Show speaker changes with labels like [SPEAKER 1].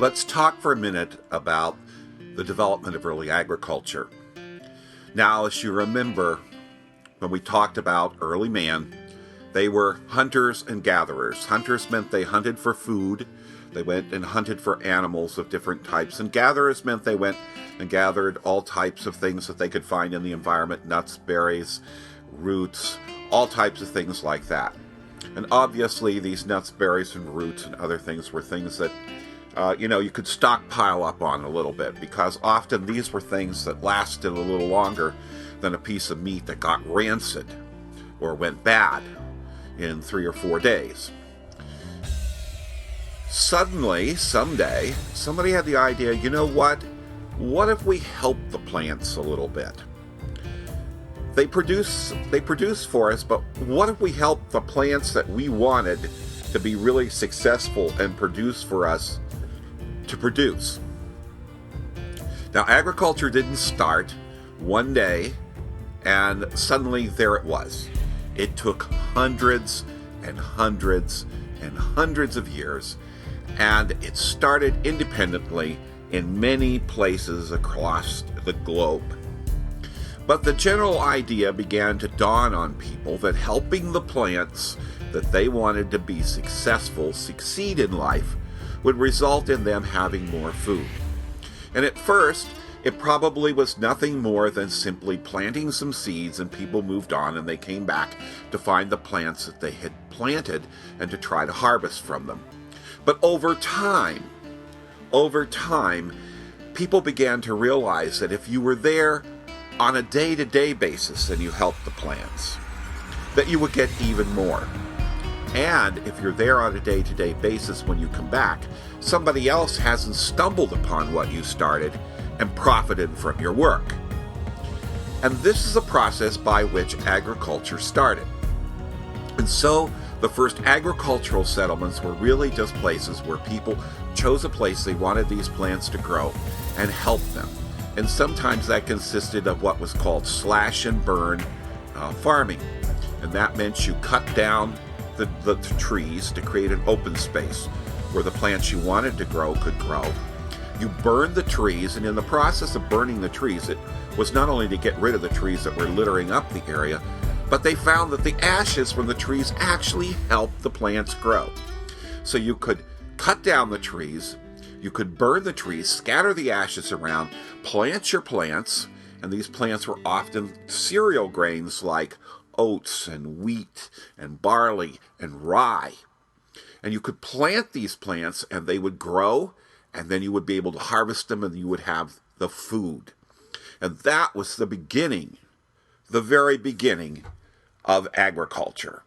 [SPEAKER 1] Let's talk for a minute about the development of early agriculture. Now, as you remember, when we talked about early man, they were hunters and gatherers. Hunters meant they hunted for food. They went and hunted for animals of different types. And gatherers meant they went and gathered all types of things that they could find in the environment, nuts, berries, roots, all types of things like that. And obviously these nuts, berries, and roots and other things were things that you could stockpile up on a little bit, because often these were things that lasted a little longer than a piece of meat that got rancid or went bad in 3 or 4 days. Suddenly, someday, somebody had the idea, you know what? What if we help the plants a little bit? They produce for us, but what if we help the plants that we wanted to be really successful and produce for us to produce? Now, agriculture didn't start one day and suddenly there it was. It took hundreds and hundreds and hundreds of years, and it started independently in many places across the globe. But the general idea began to dawn on people that helping the plants that they wanted to be successful succeed in life would result in them having more food. And at first, it probably was nothing more than simply planting some seeds, and people moved on and they came back to find the plants that they had planted and to try to harvest from them. But over time, people began to realize that if you were there on a day-to-day basis and you helped the plants, that you would get even more. And if you're there on a day-to-day basis when you come back, somebody else hasn't stumbled upon what you started and profited from your work. And this is a process by which agriculture started. And so the first agricultural settlements were really just places where people chose a place they wanted these plants to grow and help them. And sometimes that consisted of what was called slash and burn farming. And that meant you cut down the trees to create an open space where the plants you wanted to grow could grow. You burned the trees, and in the process of burning the trees, it was not only to get rid of the trees that were littering up the area, but they found that the ashes from the trees actually helped the plants grow. So you could cut down the trees, you could burn the trees, scatter the ashes around, plant your plants, and these plants were often cereal grains like oats and wheat and barley and rye. And you could plant these plants and they would grow, and then you would be able to harvest them and you would have the food. And that was the beginning, the very beginning of agriculture.